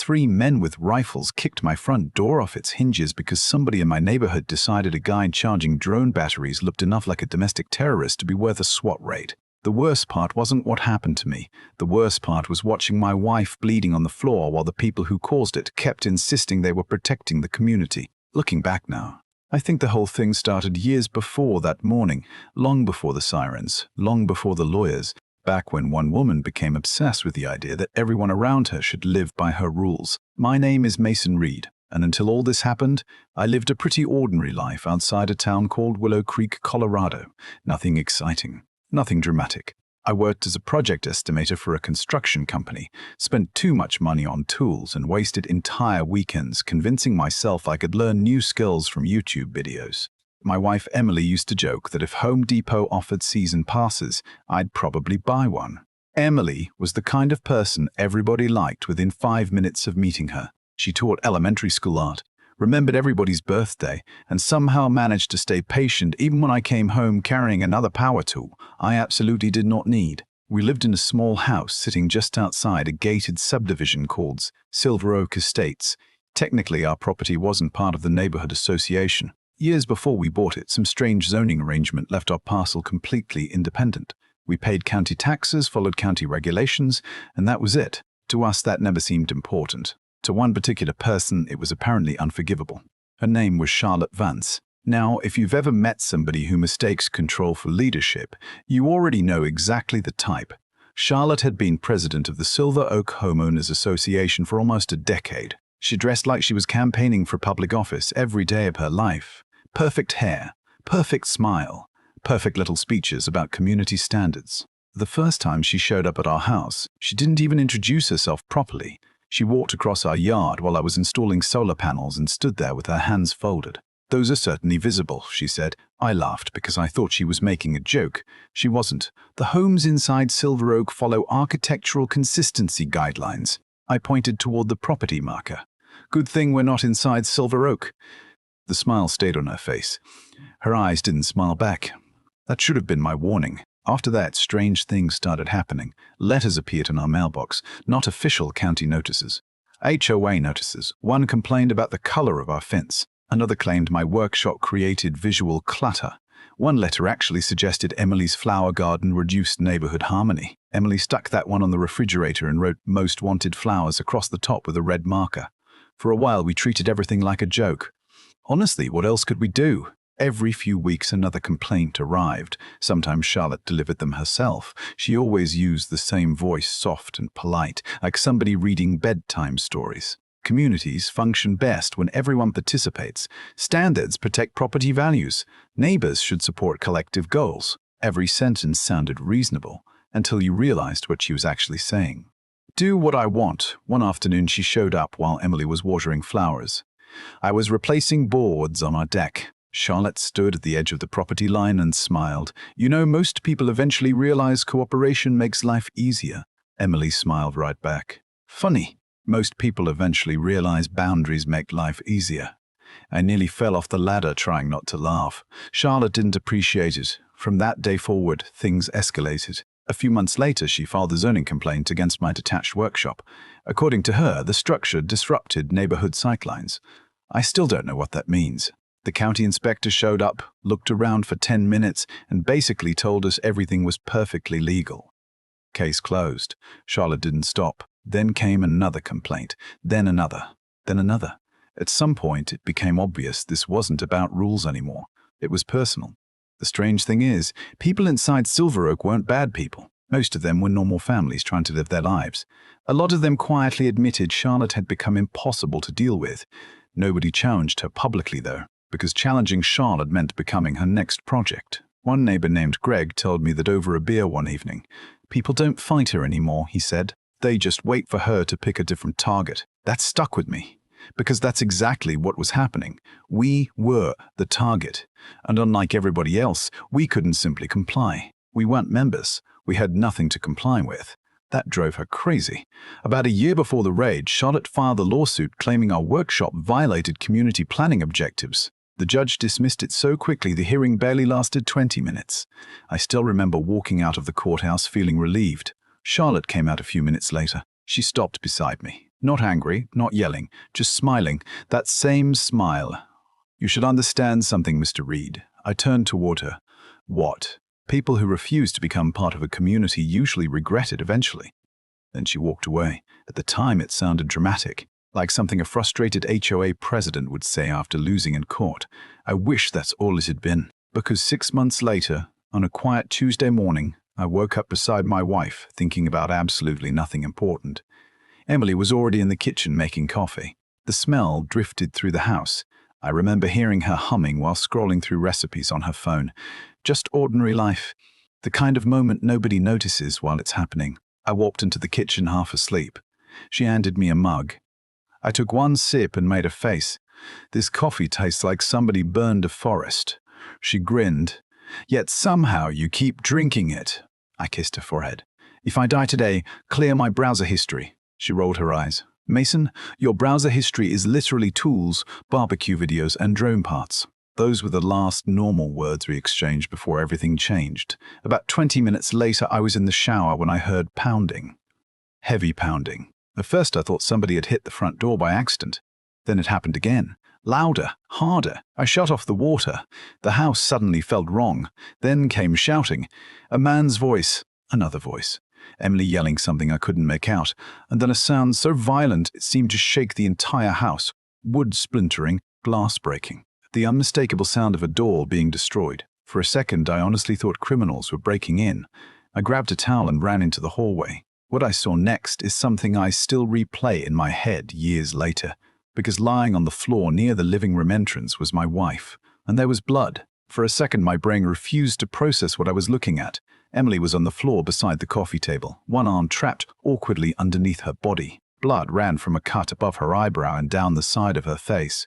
3 men with rifles kicked my front door off its hinges because somebody in my neighborhood decided a guy charging drone batteries looked enough like a domestic terrorist to be worth a SWAT raid. The worst part wasn't what happened to me. The worst part was watching my wife bleeding on the floor while the people who caused it kept insisting they were protecting the community. Looking back now, I think the whole thing started years before that morning, long before the sirens, long before the lawyers, back when one woman became obsessed with the idea that everyone around her should live by her rules. My name is Mason Reed, and until all this happened, I lived a pretty ordinary life outside a town called Willow Creek, Colorado. Nothing exciting. Nothing dramatic. I worked as a project estimator for a construction company, spent too much money on tools, and wasted entire weekends convincing myself I could learn new skills from YouTube videos. My wife Emily used to joke that if Home Depot offered season passes, I'd probably buy one. Emily was the kind of person everybody liked within 5 minutes of meeting her. She taught elementary school art, remembered everybody's birthday, and somehow managed to stay patient even when I came home carrying another power tool I absolutely did not need. We lived in a small house sitting just outside a gated subdivision called Silver Oak Estates. Technically, our property wasn't part of the neighborhood association. Years before we bought it, some strange zoning arrangement left our parcel completely independent. We paid county taxes, followed county regulations, and that was it. To us, that never seemed important. To one particular person, it was apparently unforgivable. Her name was Charlotte Vance. Now, if you've ever met somebody who mistakes control for leadership, you already know exactly the type. Charlotte had been president of the Silver Oak Homeowners Association for almost a decade. She dressed like she was campaigning for public office every day of her life. Perfect hair, perfect smile, perfect little speeches about community standards. The first time she showed up at our house, she didn't even introduce herself properly. She walked across our yard while I was installing solar panels and stood there with her hands folded. "Those are certainly visible," she said. I laughed because I thought she was making a joke. She wasn't. The homes inside Silver Oak follow architectural consistency guidelines. I pointed toward the property marker. "Good thing we're not inside Silver Oak." The smile stayed on her face. Her eyes didn't smile back. That should have been my warning. After that, strange things started happening. Letters appeared in our mailbox, not official county notices. HOA notices. One complained about the color of our fence. Another claimed my workshop created visual clutter. One letter actually suggested Emily's flower garden reduced neighborhood harmony. Emily stuck that one on the refrigerator and wrote "Most Wanted Flowers" across the top with a red marker. For a while, we treated everything like a joke. Honestly, what else could we do? Every few weeks another complaint arrived. Sometimes Charlotte delivered them herself. She always used the same voice, soft and polite, like somebody reading bedtime stories. Communities function best when everyone participates. Standards protect property values. Neighbors should support collective goals. Every sentence sounded reasonable until you realized what she was actually saying. "Do what I want." One afternoon she showed up while Emily was watering flowers. I was replacing boards on our deck. Charlotte stood at the edge of the property line and smiled. "You know, most people eventually realize cooperation makes life easier." Emily smiled right back. "Funny. Most people eventually realize boundaries make life easier." I nearly fell off the ladder trying not to laugh. Charlotte didn't appreciate it. From that day forward, things escalated. A few months later, she filed a zoning complaint against my detached workshop. According to her, the structure disrupted neighborhood sightlines. I still don't know what that means. The county inspector showed up, looked around for 10 minutes, and basically told us everything was perfectly legal. Case closed. Charlotte didn't stop. Then came another complaint, then another, then another. At some point, it became obvious this wasn't about rules anymore. It was personal. The strange thing is, people inside Silver Oak weren't bad people. Most of them were normal families trying to live their lives. A lot of them quietly admitted Charlotte had become impossible to deal with. Nobody challenged her publicly, though, because challenging Charlotte meant becoming her next project. One neighbor named Greg told me that over a beer one evening, "People don't fight her anymore," he said. "They just wait for her to pick a different target." That stuck with me, because that's exactly what was happening. We were the target, and unlike everybody else, we couldn't simply comply. We weren't members. We had nothing to comply with. That drove her crazy. About a year before the raid, Charlotte filed a lawsuit claiming our workshop violated community planning objectives. The judge dismissed it so quickly the hearing barely lasted 20 minutes. I still remember walking out of the courthouse feeling relieved. Charlotte came out a few minutes later. She stopped beside me. Not angry, not yelling, just smiling. That same smile. "You should understand something, Mr. Reed." I turned toward her. "What?" "People who refuse to become part of a community usually regret it eventually." Then she walked away. At the time, it sounded dramatic, like something a frustrated HOA president would say after losing in court. I wish that's all it had been, because 6 months later, on a quiet Tuesday morning, I woke up beside my wife, thinking about absolutely nothing important. Emily was already in the kitchen making coffee. The smell drifted through the house. I remember hearing her humming while scrolling through recipes on her phone. Just ordinary life. The kind of moment nobody notices while it's happening. I walked into the kitchen half asleep. She handed me a mug. I took one sip and made a face. "This coffee tastes like somebody burned a forest." She grinned. "Yet somehow you keep drinking it." I kissed her forehead. "If I die today, clear my browser history." She rolled her eyes. "Mason, your browser history is literally tools, barbecue videos, and drone parts." Those were the last normal words we exchanged before everything changed. About 20 minutes later, I was in the shower when I heard pounding. Heavy pounding. At first, I thought somebody had hit the front door by accident. Then it happened again. Louder, harder. I shut off the water. The house suddenly felt wrong. Then came shouting. A man's voice. Another voice. Emily yelling something I couldn't make out, and then a sound so violent it seemed to shake the entire house. Wood splintering, glass breaking. The unmistakable sound of a door being destroyed. For a second, I honestly thought criminals were breaking in. I grabbed a towel and ran into the hallway. What I saw next is something I still replay in my head years later, because lying on the floor near the living room entrance was my wife, and there was blood. For a second, my brain refused to process what I was looking at. Emily was on the floor beside the coffee table, one arm trapped awkwardly underneath her body. Blood ran from a cut above her eyebrow and down the side of her face.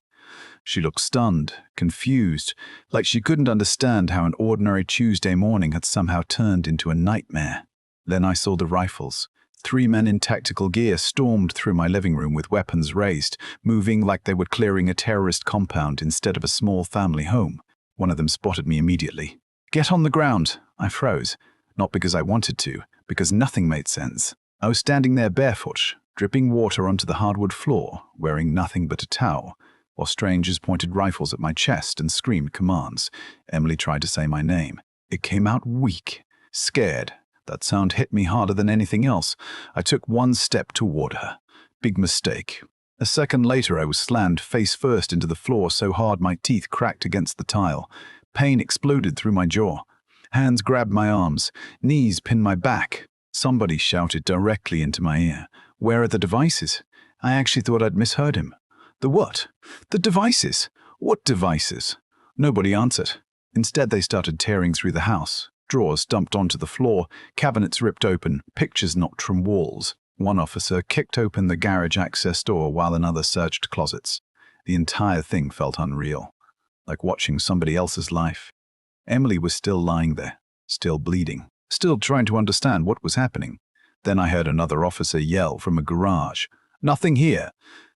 She looked stunned, confused, like she couldn't understand how an ordinary Tuesday morning had somehow turned into a nightmare. Then I saw the rifles. 3 men in tactical gear stormed through my living room with weapons raised, moving like they were clearing a terrorist compound instead of a small family home. One of them spotted me immediately. "Get on the ground." I froze. Not because I wanted to, because nothing made sense. I was standing there barefoot, dripping water onto the hardwood floor, wearing nothing but a towel, while strangers pointed rifles at my chest and screamed commands. Emily tried to say my name. It came out weak, scared. That sound hit me harder than anything else. I took one step toward her. Big mistake. A second later, I was slammed face first into the floor so hard my teeth cracked against the tile. Pain exploded through my jaw. Hands grabbed my arms. Knees pinned my back. Somebody shouted directly into my ear. "Where are the devices?" I actually thought I'd misheard him. "The what?" "The devices." "What devices?" Nobody answered. Instead, they started tearing through the house. Drawers dumped onto the floor, cabinets ripped open, pictures knocked from walls. One officer kicked open the garage access door while another searched closets. The entire thing felt unreal, like watching somebody else's life. Emily was still lying there, still bleeding, still trying to understand what was happening. Then I heard another officer yell from a garage, "Nothing here."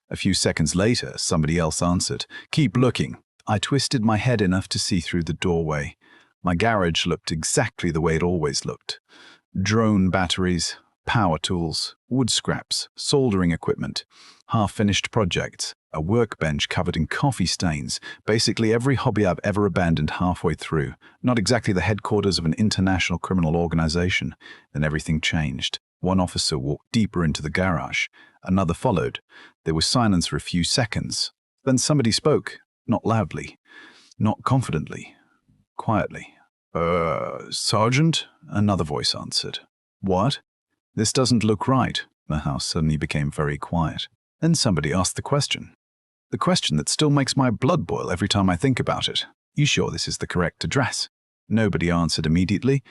A few seconds later, somebody else answered, "Keep looking." I twisted my head enough to see through the doorway. My garage looked exactly the way it always looked. Drone batteries, power tools, wood scraps, soldering equipment, half-finished projects, a workbench covered in coffee stains, basically every hobby I've ever abandoned halfway through. Not exactly the headquarters of an international criminal organization. Then everything changed. One officer walked deeper into the garage. Another followed. There was silence for a few seconds. Then somebody spoke, not loudly, not confidently, quietly. Sergeant?" Another voice answered. "What?" "This doesn't look right." The house suddenly became very quiet. Then somebody asked the question. The question that still makes my blood boil every time I think about it. "You sure this is the correct address?" Nobody answered immediately.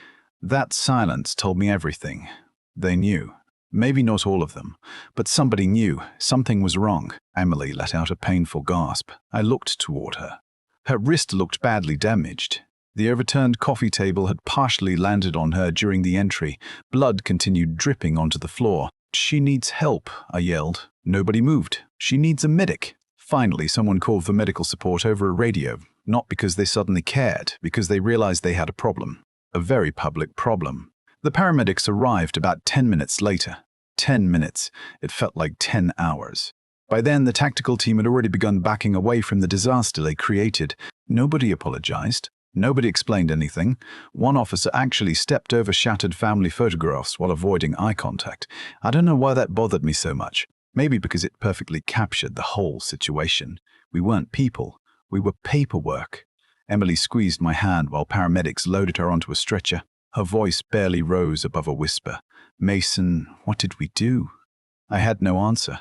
That silence told me everything. They knew. Maybe not all of them, but somebody knew. Something was wrong. Emily let out a painful gasp. I looked toward her. Her wrist looked badly damaged. The overturned coffee table had partially landed on her during the entry. Blood continued dripping onto the floor. "She needs help," I yelled. Nobody moved. "She needs a medic." Finally, someone called for medical support over a radio, not because they suddenly cared, because they realized they had a problem. A very public problem. The paramedics arrived about 10 minutes later. 10 minutes. It felt like 10 hours. By then, the tactical team had already begun backing away from the disaster they created. Nobody apologized. Nobody explained anything. One officer actually stepped over shattered family photographs while avoiding eye contact. I don't know why that bothered me so much. Maybe because it perfectly captured the whole situation. We weren't people. We were paperwork. Emily squeezed my hand while paramedics loaded her onto a stretcher. Her voice barely rose above a whisper. "Mason, what did we do?" I had no answer.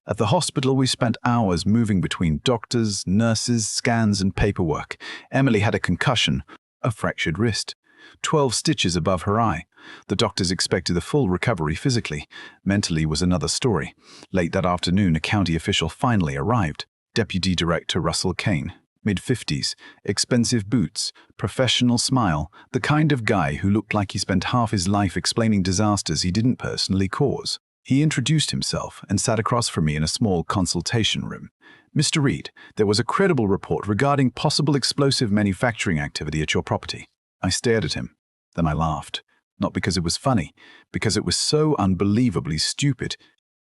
At the hospital, we spent hours moving between doctors, nurses, scans, and paperwork. Emily had a concussion, a fractured wrist, 12 stitches above her eye. The doctors expected a full recovery physically. Mentally was another story. Late that afternoon, a county official finally arrived. Deputy Director Russell Kane, mid-50s, expensive boots, professional smile, the kind of guy who looked like he spent half his life explaining disasters he didn't personally cause. He introduced himself and sat across from me in a small consultation room. "Mr. Reed, there was a credible report regarding possible explosive manufacturing activity at your property." I stared at him. Then I laughed. Not because it was funny, because it was so unbelievably stupid.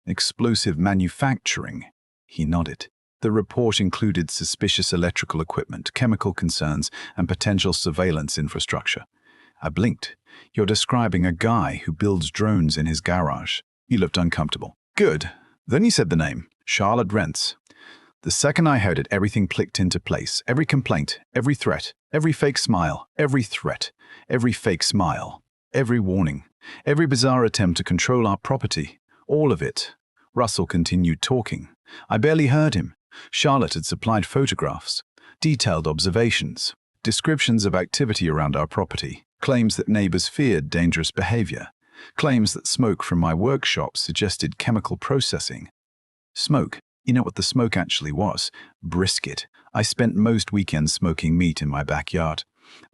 "Explosive manufacturing?" He nodded. The report included suspicious electrical equipment, chemical concerns, and potential surveillance infrastructure. I blinked. "You're describing a guy who builds drones in his garage." He looked uncomfortable. "Good." Then he said the name, Charlotte Rents. The second I heard it, everything clicked into place. Every complaint, every threat, every fake smile, every threat, every fake smile, every warning, every bizarre attempt to control our property. All of it. Russell continued talking. I barely heard him. Charlotte had supplied photographs, detailed observations, descriptions of activity around our property, claims that neighbors feared dangerous behavior, claims that smoke from my workshop suggested chemical processing. Smoke. You know what the smoke actually was? Brisket. I spent most weekends smoking meat in my backyard.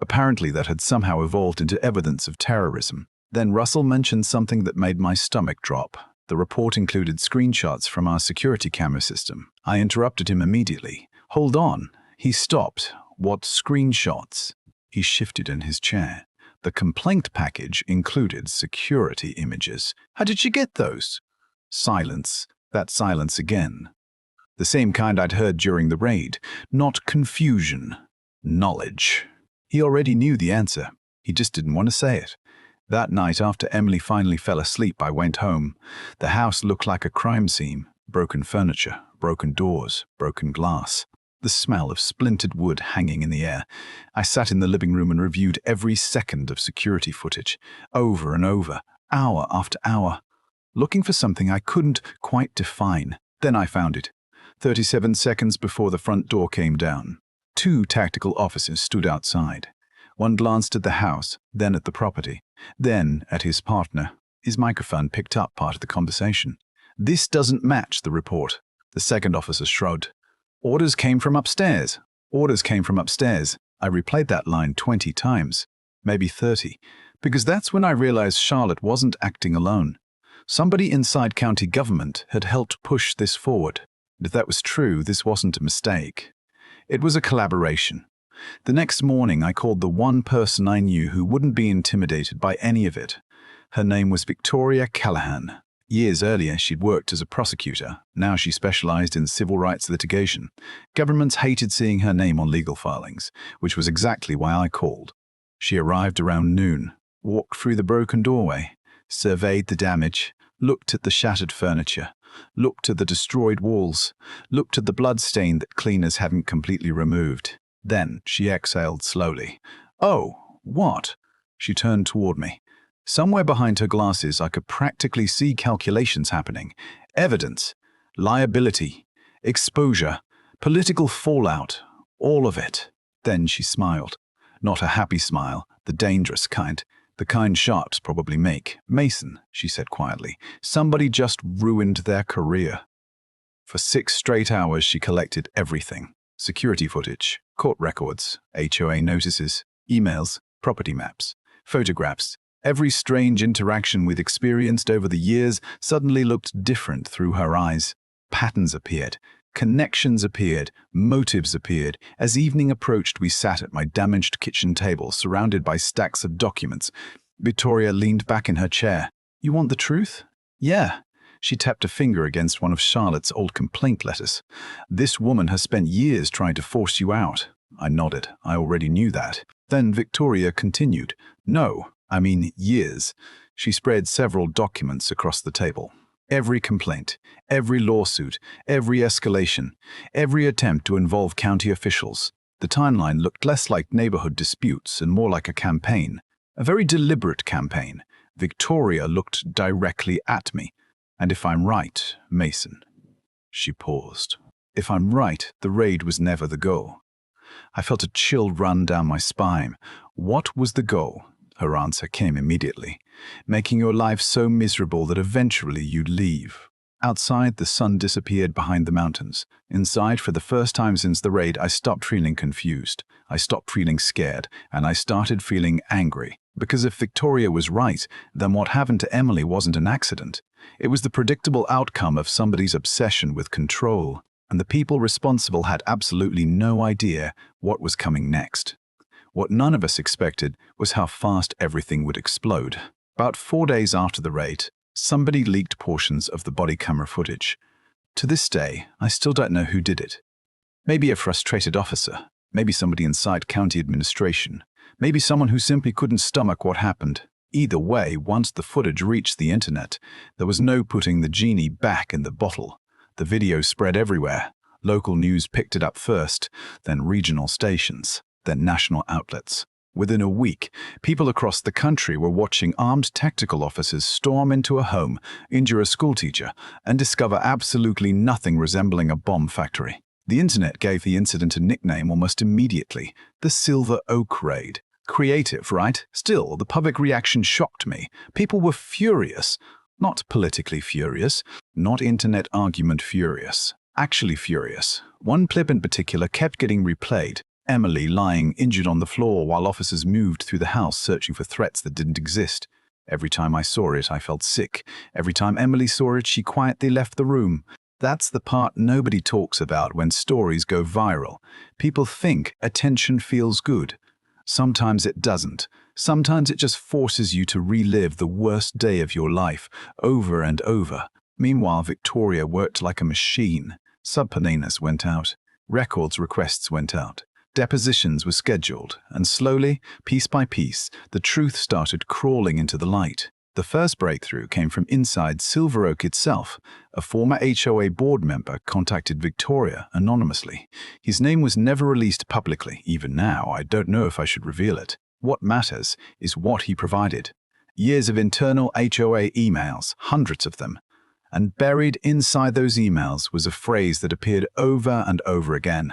Apparently that had somehow evolved into evidence of terrorism. Then Russell mentioned something that made my stomach drop. The report included screenshots from our security camera system. I interrupted him immediately. "Hold on." He stopped. "What screenshots?" He shifted in his chair. The complaint package included security images. "How did you get those?" Silence. That silence again. The same kind I'd heard during the raid. Not confusion. Knowledge. He already knew the answer. He just didn't want to say it. That night, after Emily finally fell asleep, I went home. The house looked like a crime scene. Broken furniture, broken doors, broken glass. The smell of splintered wood hanging in the air. I sat in the living room and reviewed every second of security footage, over and over, hour after hour, looking for something I couldn't quite define. Then I found it. 37 seconds before the front door came down. 2 tactical officers stood outside. One glanced at the house, then at the property, then at his partner. His microphone picked up part of the conversation. "This doesn't match the report." The second officer shrugged. "Orders came from upstairs. Orders came from upstairs." I replayed that line 20 times, maybe 30, because that's when I realized Charlotte wasn't acting alone. Somebody inside county government had helped push this forward. And if that was true, this wasn't a mistake. It was a collaboration. The next morning, I called the one person I knew who wouldn't be intimidated by any of it. Her name was Victoria Callahan. Years earlier, she'd worked as a prosecutor. Now she specialized in civil rights litigation. Governments hated seeing her name on legal filings, which was exactly why I called. She arrived around noon, walked through the broken doorway, surveyed the damage, looked at the shattered furniture, looked at the destroyed walls, looked at the blood stain that cleaners hadn't completely removed. Then she exhaled slowly. "Oh, what?" She turned toward me. Somewhere behind her glasses, I could practically see calculations happening. Evidence, liability, exposure, political fallout, all of it. Then she smiled. Not a happy smile, the dangerous kind. The kind sharps probably make. "Mason," she said quietly, "somebody just ruined their career." For 6 straight hours, she collected everything. Security footage, court records, HOA notices, emails, property maps, photographs. Every strange interaction we'd experienced over the years suddenly looked different through her eyes. Patterns appeared. Connections appeared. Motives appeared. As evening approached, we sat at my damaged kitchen table, surrounded by stacks of documents. Victoria leaned back in her chair. "You want the truth?" Yeah. She tapped a finger against one of Charlotte's old complaint letters. This woman has spent years trying to force you out. I nodded. I already knew that. Then Victoria continued. No, I mean years. She spread several documents across the table. Every complaint, every lawsuit, every escalation, every attempt to involve county officials. The timeline looked less like neighborhood disputes and more like a campaign. A very deliberate campaign. Victoria looked directly at me. And if I'm right, Mason. She paused. If I'm right, the raid was never the goal. I felt a chill run down my spine. What was the goal? Her answer came immediately. Making your life so miserable that eventually you'd leave. Outside, the sun disappeared behind the mountains. Inside, for the first time since the raid, I stopped feeling confused. I stopped feeling scared, and I started feeling angry. Because if Victoria was right, then what happened to Emily wasn't an accident. It was the predictable outcome of somebody's obsession with control, and the people responsible had absolutely no idea what was coming next. What none of us expected was how fast everything would explode. About 4 days after the raid, somebody leaked portions of the body camera footage. To this day, I still don't know who did it. Maybe a frustrated officer, maybe somebody inside county administration, maybe someone who simply couldn't stomach what happened. Either way, once the footage reached the internet, there was no putting the genie back in the bottle. The video spread everywhere. Local news picked it up first, then regional stations, then national outlets. Within a week, people across the country were watching armed tactical officers storm into a home, injure a schoolteacher, and discover absolutely nothing resembling a bomb factory. The internet gave the incident a nickname almost immediately, the Silver Oak Raid. Creative, right? Still, the public reaction shocked me. People were furious. Not politically furious, not internet argument furious. Actually furious. One clip in particular kept getting replayed. Emily lying injured on the floor while officers moved through the house searching for threats that didn't exist. Every time I saw it, I felt sick. Every time Emily saw it, she quietly left the room. That's the part nobody talks about when stories go viral. People think attention feels good. Sometimes it doesn't. Sometimes it just forces you to relive the worst day of your life over and over. Meanwhile, Victoria worked like a machine. Subpoenas went out. Records requests went out. Depositions were scheduled, and slowly, piece by piece, the truth started crawling into the light. The first breakthrough came from inside Silver Oak itself. A former HOA board member contacted Victoria anonymously. His name was never released publicly. Even now, I don't know if I should reveal it. What matters is what he provided. Years of internal HOA emails, hundreds of them. And buried inside those emails was a phrase that appeared over and over again.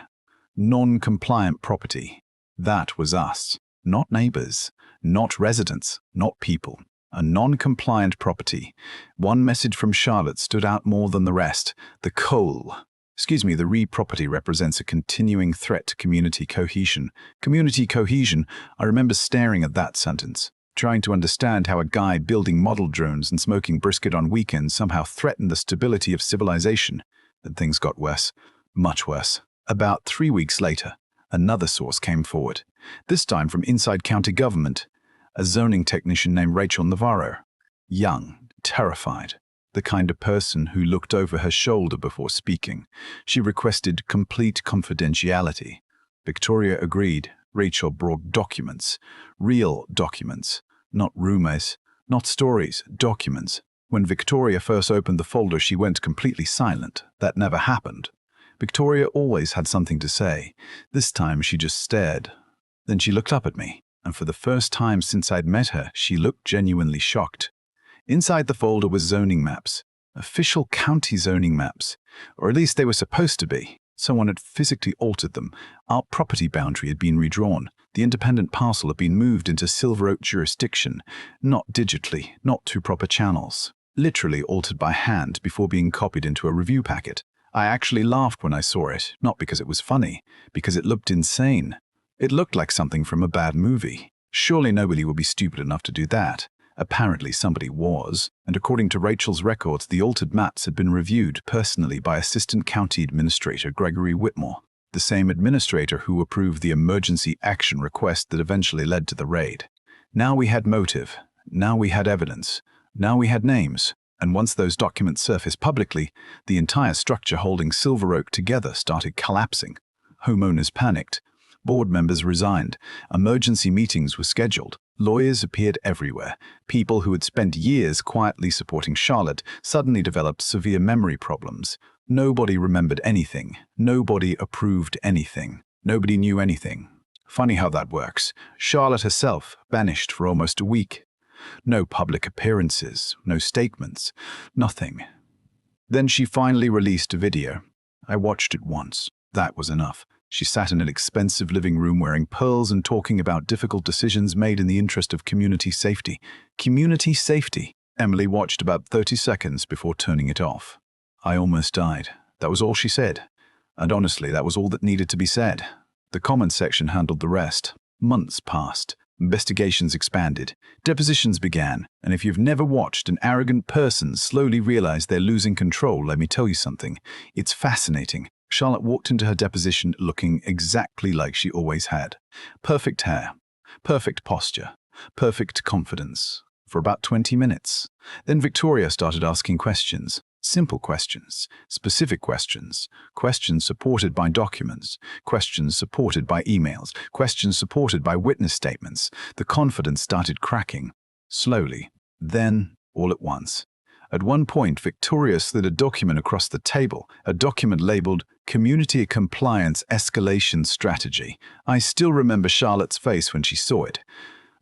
Non-compliant property. That was us. Not neighbors, not residents, not people. A non-compliant property. One message from Charlotte stood out more than the rest. The re-property represents a continuing threat to community cohesion. Community cohesion, I remember staring at that sentence, trying to understand how a guy building model drones and smoking brisket on weekends somehow threatened the stability of civilization. Then things got worse, much worse. About 3 weeks later, another source came forward, this time from inside county government. A zoning technician named Rachel Navarro. Young, terrified, the kind of person who looked over her shoulder before speaking. She requested complete confidentiality. Victoria agreed. Rachel brought documents, real documents, not rumors, not stories, documents. When Victoria first opened the folder, she went completely silent. That never happened. Victoria always had something to say. This time she just stared. Then she looked up at me. And for the first time since I'd met her, she looked genuinely shocked. Inside the folder was zoning maps, official county zoning maps, or at least they were supposed to be. Someone had physically altered them. Our property boundary had been redrawn. The independent parcel had been moved into Silver Oak jurisdiction, not digitally, not through proper channels, literally altered by hand before being copied into a review packet. I actually laughed when I saw it, not because it was funny, because it looked insane. It looked like something from a bad movie. Surely nobody would be stupid enough to do that. Apparently somebody was, and according to Rachel's records, the altered maps had been reviewed personally by Assistant County Administrator Gregory Whitmore, the same administrator who approved the emergency action request that eventually led to the raid. Now we had motive. Now we had evidence. Now we had names. And once those documents surfaced publicly, the entire structure holding Silver Oak together started collapsing. Homeowners panicked. Board members resigned. Emergency meetings were scheduled. Lawyers appeared everywhere. People who had spent years quietly supporting Charlotte suddenly developed severe memory problems. Nobody remembered anything. Nobody approved anything. Nobody knew anything. Funny how that works. Charlotte herself vanished for almost a week. No public appearances, no statements, nothing. Then she finally released a video. I watched it once. That was enough. She sat in an expensive living room wearing pearls and talking about difficult decisions made in the interest of community safety. Community safety. Emily watched about 30 seconds before turning it off. I almost died. That was all she said. And honestly, that was all that needed to be said. The comment section handled the rest. Months passed. Investigations expanded. Depositions began. And if you've never watched an arrogant person slowly realize they're losing control, let me tell you something. It's fascinating. Charlotte walked into her deposition looking exactly like she always had. Perfect hair, perfect posture, perfect confidence. For about 20 minutes. Then Victoria started asking questions. Simple questions, specific questions, questions supported by documents, questions supported by emails, questions supported by witness statements. The confidence started cracking. Slowly. Then, all at once. At one point, Victoria slid a document across the table, a document labeled Community Compliance Escalation Strategy. I still remember Charlotte's face when she saw it.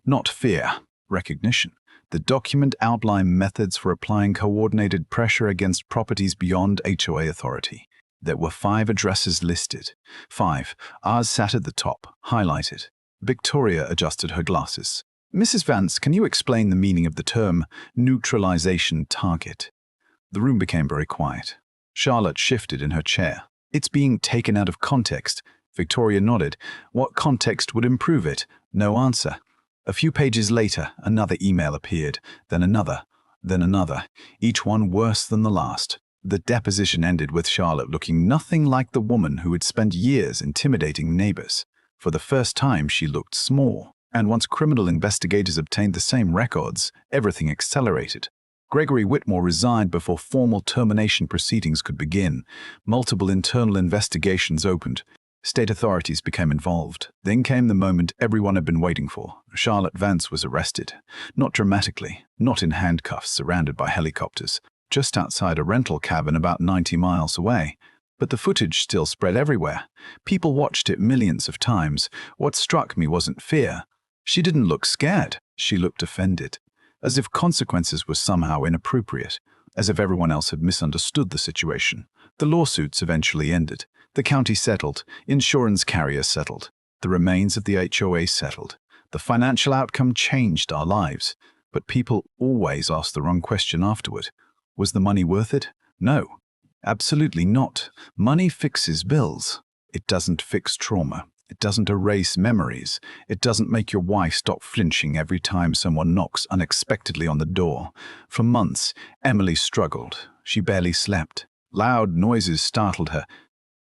Not fear, recognition. The document outlined methods for applying coordinated pressure against properties beyond HOA authority. There were 5 addresses listed. 5. Ours sat at the top, highlighted. Victoria adjusted her glasses. Mrs. Vance, can you explain the meaning of the term neutralization target? The room became very quiet. Charlotte shifted in her chair. It's being taken out of context. Victoria nodded. What context would improve it? No answer. A few pages later, another email appeared, then another, each one worse than the last. The deposition ended with Charlotte looking nothing like the woman who had spent years intimidating neighbors. For the first time, she looked small. And once criminal investigators obtained the same records, everything accelerated. Gregory Whitmore resigned before formal termination proceedings could begin. Multiple internal investigations opened. State authorities became involved. Then came the moment everyone had been waiting for. Charlotte Vance was arrested. Not dramatically, not in handcuffs surrounded by helicopters, just outside a rental cabin about 90 miles away. But the footage still spread everywhere. People watched it millions of times. What struck me wasn't fear. She didn't look scared. She looked offended. As if consequences were somehow inappropriate. As if everyone else had misunderstood the situation. The lawsuits eventually ended. The county settled. Insurance carriers settled. The remains of the HOA settled. The financial outcome changed our lives. But people always ask the wrong question afterward. Was the money worth it? No. Absolutely not. Money fixes bills. It doesn't fix trauma. It doesn't erase memories. It doesn't make your wife stop flinching every time someone knocks unexpectedly on the door. For months, Emily struggled. She barely slept. Loud noises startled her.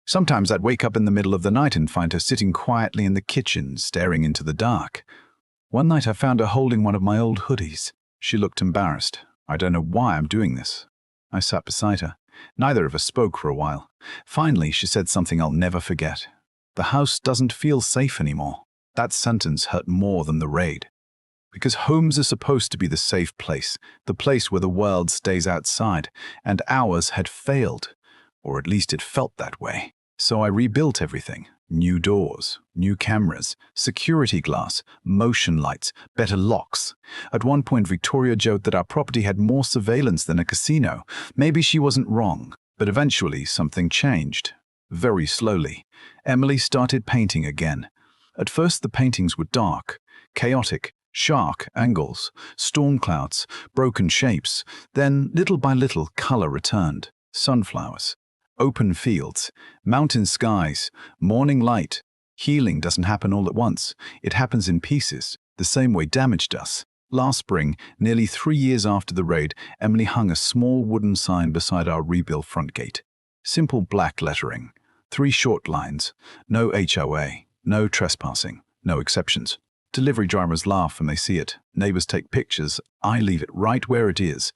Sometimes I'd wake up in the middle of the night and find her sitting quietly in the kitchen, staring into the dark. One night I found her holding one of my old hoodies. She looked embarrassed. I don't know why I'm doing this. I sat beside her. Neither of us spoke for a while. Finally, she said something I'll never forget. The house doesn't feel safe anymore. That sentence hurt more than the raid. Because homes are supposed to be the safe place, the place where the world stays outside, and ours had failed. Or at least it felt that way. So I rebuilt everything. New doors, new cameras, security glass, motion lights, better locks. At one point, Victoria joked that our property had more surveillance than a casino. Maybe she wasn't wrong, but eventually something changed. Very slowly. Emily started painting again. At first the paintings were dark, chaotic, sharp angles, storm clouds, broken shapes. Then, little by little, color returned. Sunflowers, open fields, mountain skies, morning light. Healing doesn't happen all at once. It happens in pieces, the same way damage does. Last spring, nearly 3 years after the raid, Emily hung a small wooden sign beside our rebuilt front gate. Simple black lettering. 3 short lines. No HOA. No trespassing. No exceptions. Delivery drivers laugh when they see it. Neighbors take pictures. I leave it right where it is.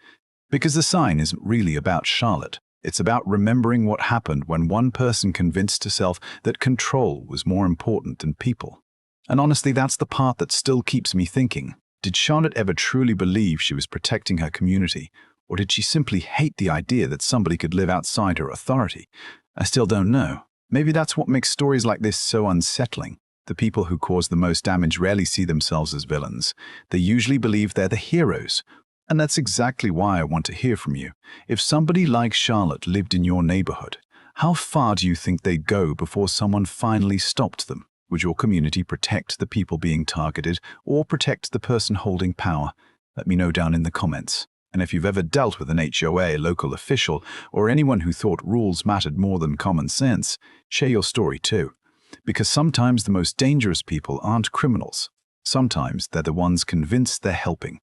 Because the sign isn't really about Charlotte. It's about remembering what happened when one person convinced herself that control was more important than people. And honestly, that's the part that still keeps me thinking. Did Charlotte ever truly believe she was protecting her community, or did she simply hate the idea that somebody could live outside her authority? I still don't know. Maybe that's what makes stories like this so unsettling. The people who cause the most damage rarely see themselves as villains. They usually believe they're the heroes. And that's exactly why I want to hear from you. If somebody like Charlotte lived in your neighborhood, how far do you think they'd go before someone finally stopped them? Would your community protect the people being targeted or protect the person holding power? Let me know down in the comments. And if you've ever dealt with an HOA, local official, or anyone who thought rules mattered more than common sense, share your story too. Because sometimes the most dangerous people aren't criminals. Sometimes they're the ones convinced they're helping.